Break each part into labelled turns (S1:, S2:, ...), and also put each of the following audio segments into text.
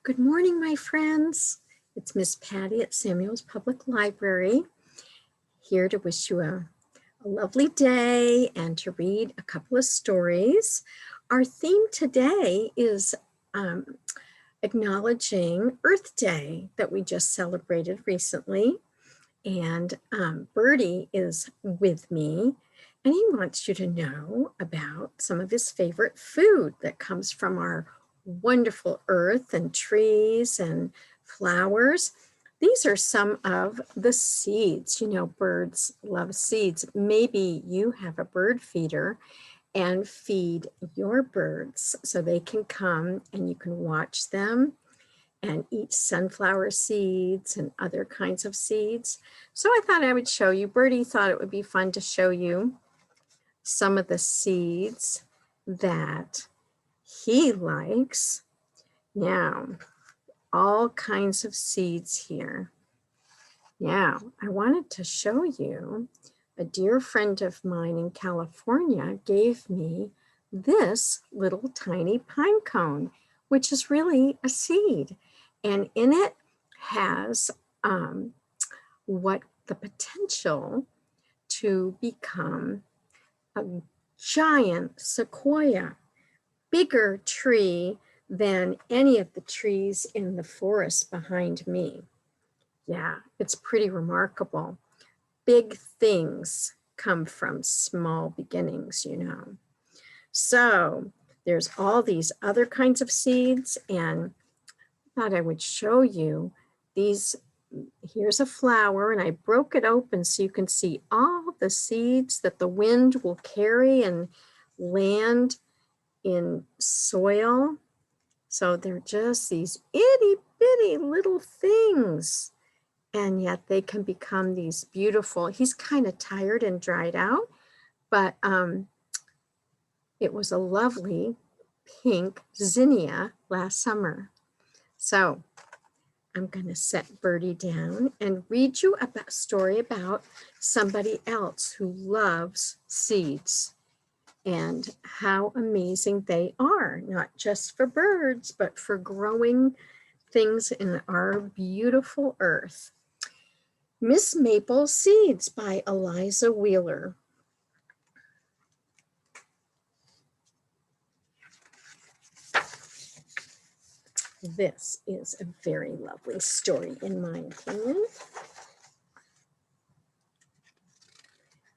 S1: Good morning, my friends. It's Miss Patty at Samuel's Public Library, here to wish you a lovely day and to read a couple of stories. Our theme today is acknowledging Earth Day that we just celebrated recently. And Bertie is with me, and he wants you to know about some of his favorite food that comes from our wonderful earth and trees and flowers. These are some of the seeds. You know, birds love seeds. Maybe you have a bird feeder and feed your birds so they can come and you can watch them and eat sunflower seeds and other kinds of seeds. So I thought I would show you. Bertie thought it would be fun to show you some of the seeds that he likes. Now, all kinds of seeds here. Now, I wanted to show you, a dear friend of mine in California gave me this little tiny pine cone, which is really a seed. And in it has what the potential to become a giant sequoia, bigger tree than any of the trees in the forest behind me. Yeah, it's pretty remarkable. Big things come from small beginnings, you know. So there's all these other kinds of seeds, and I thought I would show you these. Here's a flower, and I broke it open so you can see all the seeds that the wind will carry and land in soil. So they're just these itty bitty little things. And yet they can become these beautiful. He's kind of tired and dried out, but it was a lovely pink zinnia last summer. So I'm going to set Bertie down and read you a story about somebody else who loves seeds and how amazing they are, not just for birds, but for growing things in our beautiful earth. Miss Maple Seeds by Eliza Wheeler. This is a very lovely story, in my opinion.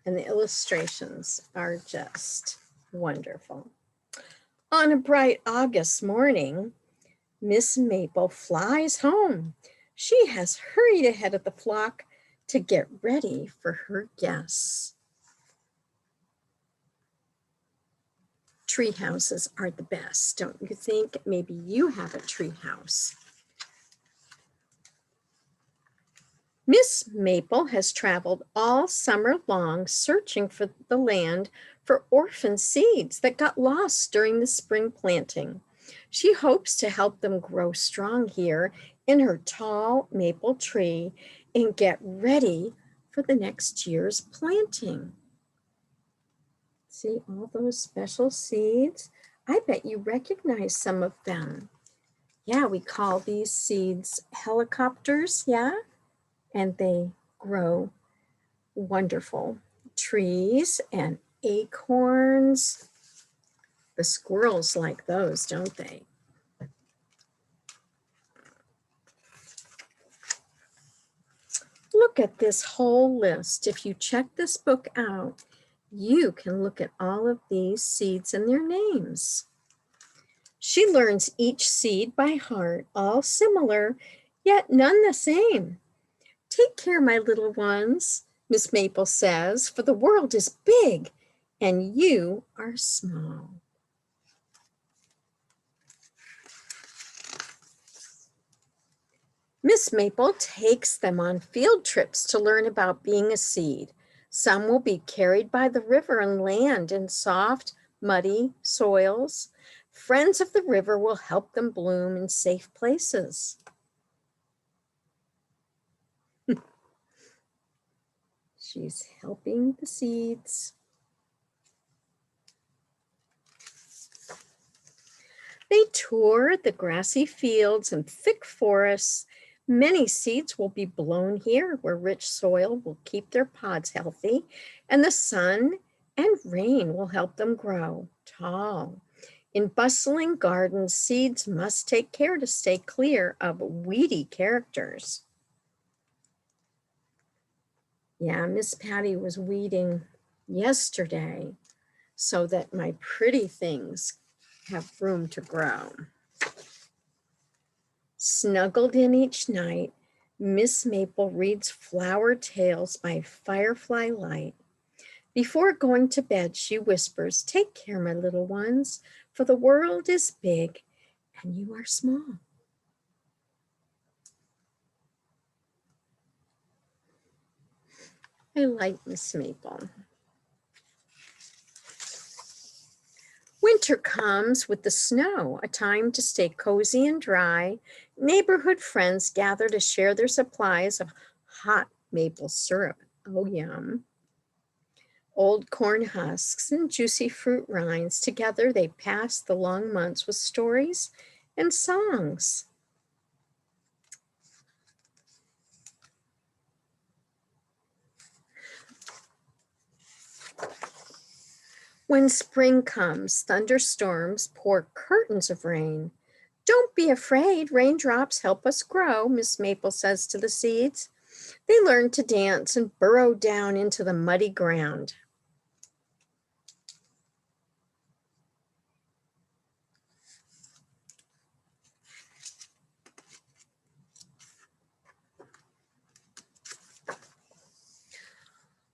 S1: And the illustrations are just wonderful. On a bright August morning, Miss Maple flies home. She has hurried ahead of the flock to get ready for her guests. Tree houses are the best, don't you think? Maybe you have a tree house. Miss Maple has traveled all summer long searching for the land for orphan seeds that got lost during the spring planting. She hopes to help them grow strong here in her tall maple tree and get ready for the next year's planting. See all those special seeds? I bet you recognize some of them. Yeah, we call these seeds helicopters, yeah? And they grow wonderful trees and acorns. The squirrels like those, don't they? Look at this whole list. If you check this book out, you can look at all of these seeds and their names. She learns each seed by heart, all similar, yet none the same. Take care, my little ones, Miss Maple says, for the world is big and you are small. Miss Maple takes them on field trips to learn about being a seed. Some will be carried by the river and land in soft, muddy soils. Friends of the river will help them bloom in safe places. She's helping the seeds. They toured the grassy fields and thick forests. Many seeds will be blown here where rich soil will keep their pods healthy, and the sun and rain will help them grow tall. In bustling gardens, seeds must take care to stay clear of weedy characters. Yeah, Miss Patty was weeding yesterday so that my pretty things have room to grow. Snuggled in each night, Miss Maple reads flower tales by firefly light. Before going to bed, she whispers, "Take care, my little ones, for the world is big and you are small." I like Miss Maple. Winter comes with the snow, a time to stay cozy and dry. Neighborhood friends gather to share their supplies of hot maple syrup. Oh, yum. Old corn husks and juicy fruit rinds, together they pass the long months with stories and songs. When spring comes, thunderstorms pour curtains of rain. "Don't be afraid, raindrops help us grow," Miss Maple says to the seeds. They learn to dance and burrow down into the muddy ground.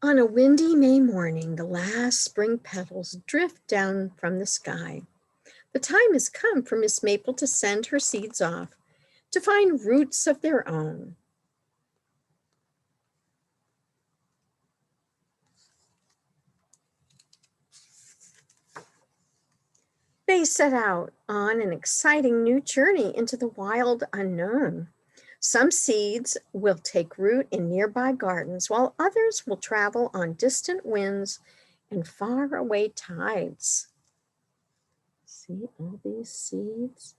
S1: On a windy May morning, the last spring petals drift down from the sky. The time has come for Miss Maple to send her seeds off to find roots of their own. They set out on an exciting new journey into the wild unknown. Some seeds will take root in nearby gardens, while others will travel on distant winds and faraway tides. See all these seeds?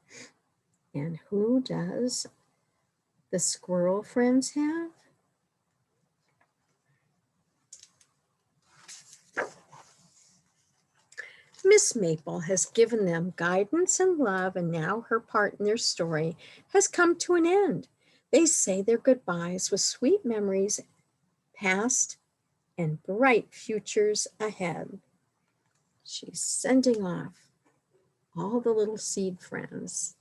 S1: And who does the squirrel friends have? Miss Maple has given them guidance and love, and now her part in their story has come to an end. They say their goodbyes with sweet memories past and bright futures ahead. She's sending off all the little seed friends.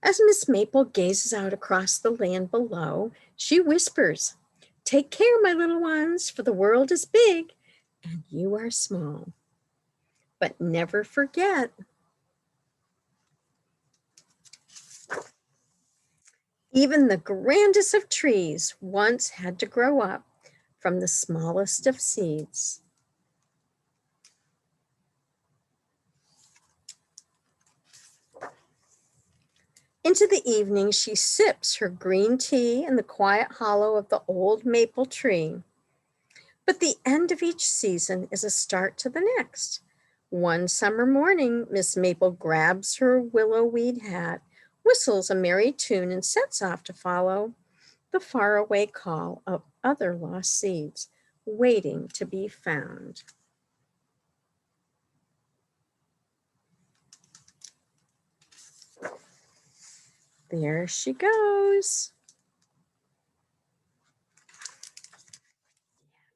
S1: As Miss Maple gazes out across the land below, she whispers, "Take care, my little ones, for the world is big and you are small. But never forget, even the grandest of trees once had to grow up from the smallest of seeds." Into the evening, she sips her green tea in the quiet hollow of the old maple tree. But the end of each season is a start to the next. One summer morning, Miss Maple grabs her willow weed hat, whistles a merry tune, and sets off to follow the faraway call of other lost seeds waiting to be found. There she goes.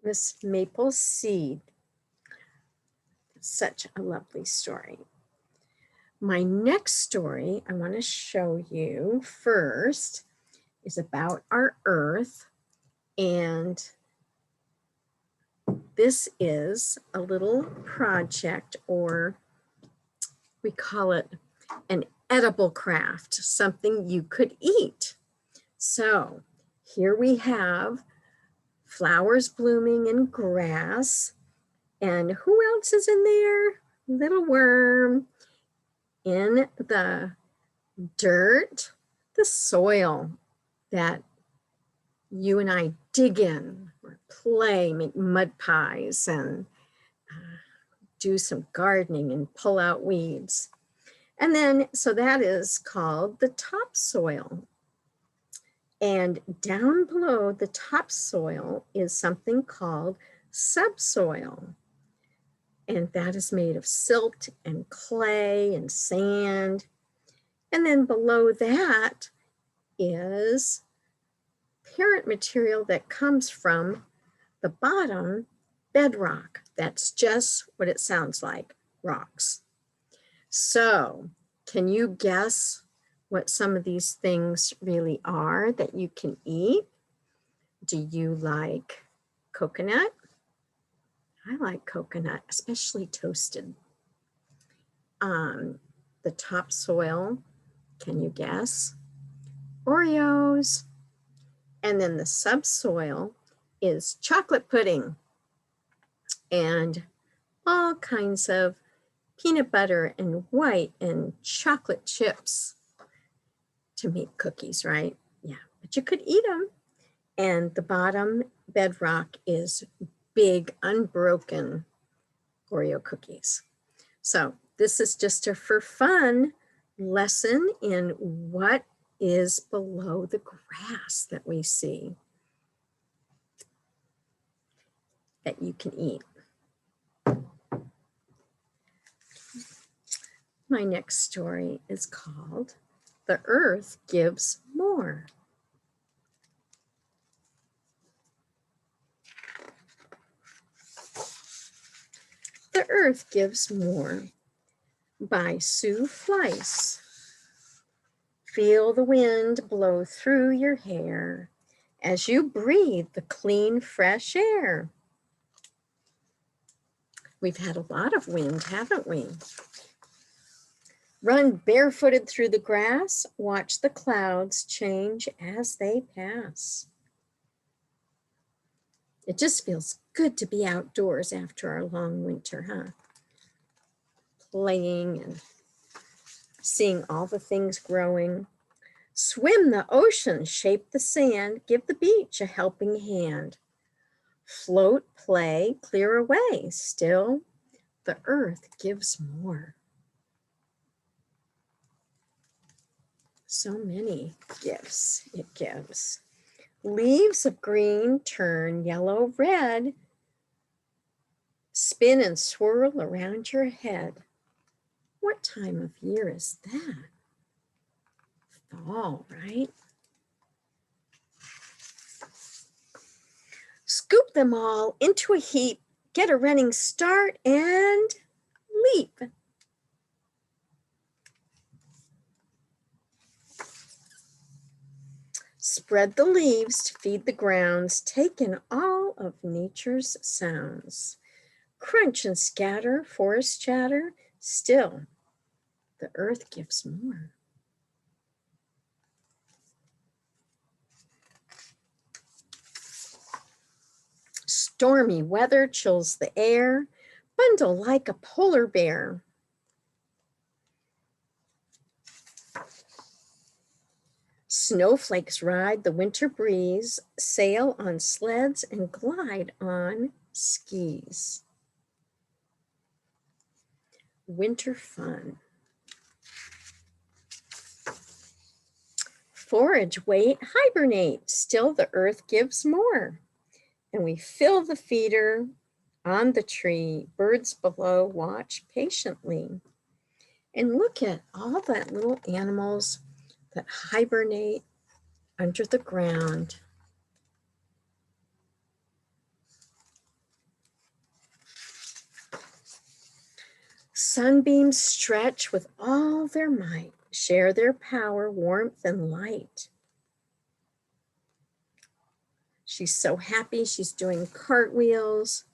S1: Miss Maple's seed. Such a lovely story. My next story I want to show you first is about our earth, and this is a little project, or we call it an edible craft, something you could eat. So here we have flowers blooming and grass, and who else is in there? Little worm in the dirt, the soil that you and I dig in or play, make mud pies, and do some gardening and pull out weeds. And then, so that is called the topsoil. And down below the topsoil is something called subsoil. And that is made of silt and clay and sand. And then below that is parent material that comes from the bottom, bedrock. That's just what it sounds like, rocks. So, can you guess what some of these things really are that you can eat? Do you like coconut? I like coconut, especially toasted. The topsoil, can you guess? Oreos. And then the subsoil is chocolate pudding and all kinds of peanut butter and white and chocolate chips to make cookies, right? Yeah, but you could eat them. And the bottom bedrock is big, unbroken Oreo cookies. So this is just a for fun lesson in what is below the grass that we see that you can eat. My next story is called The Earth Gives More. The Earth Gives More by Sue Fleiss. Feel the wind blow through your hair as you breathe the clean, fresh air. We've had a lot of wind, haven't we? Run barefooted through the grass, watch the clouds change as they pass. It just feels good to be outdoors after our long winter, huh? Playing and seeing all the things growing. Swim the ocean, shape the sand, give the beach a helping hand. Float, play, clear away. Still, the earth gives more. So many gifts it gives. Leaves of green turn yellow red. Spin and swirl around your head. What time of year is that? Fall, right? Scoop them all into a heap, get a running start and leap. Spread the leaves to feed the grounds, take in all of nature's sounds. Crunch and scatter, forest chatter, still the earth gives more. Stormy weather chills the air, bundle like a polar bear. Snowflakes ride the winter breeze, sail on sleds and glide on skis. Winter fun. Forage, wait, hibernate, still the earth gives more. And we fill the feeder on the tree, birds below watch patiently. And look at all that little animals that hibernate under the ground. Sunbeams stretch with all their might, share their power, warmth, and light. She's so happy, she's doing cartwheels.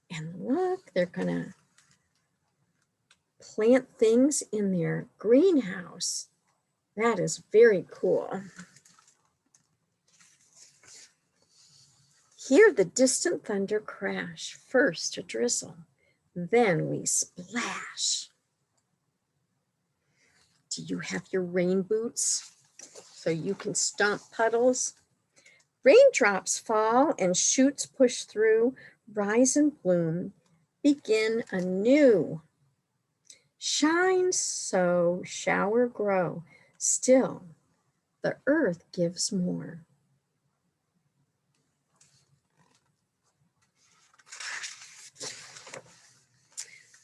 S1: And look, they're gonna plant things in their greenhouse. That is very cool. Hear the distant thunder crash, first a drizzle, then we splash. Do you have your rain boots so you can stomp puddles? Raindrops fall and shoots push through, rise and bloom, begin anew. Shine, sow, shower, grow, still the earth gives more.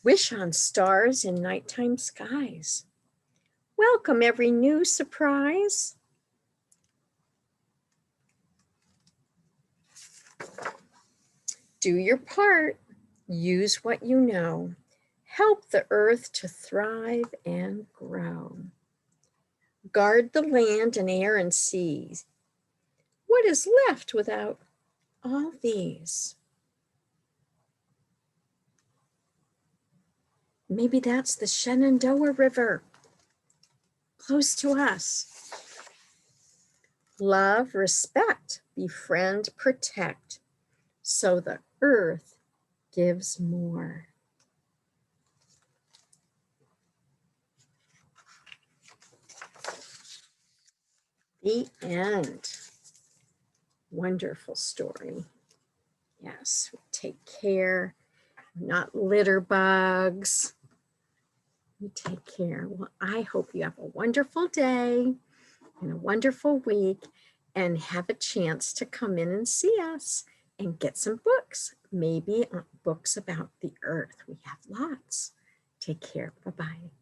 S1: Wish on stars in nighttime skies. Welcome every new surprise. Do your part, use what you know. Help the earth to thrive and grow. Guard the land and air and seas. What is left without all these? Maybe that's the Shenandoah River, close to us. Love, respect, befriend, protect, so the earth gives more. The end. Wonderful story. Yes, take care, not litter bugs. You take care. Well, I hope you have a wonderful day and a wonderful week and have a chance to come in and see us and get some books, maybe books about the earth. We have lots. Take care. Bye-bye.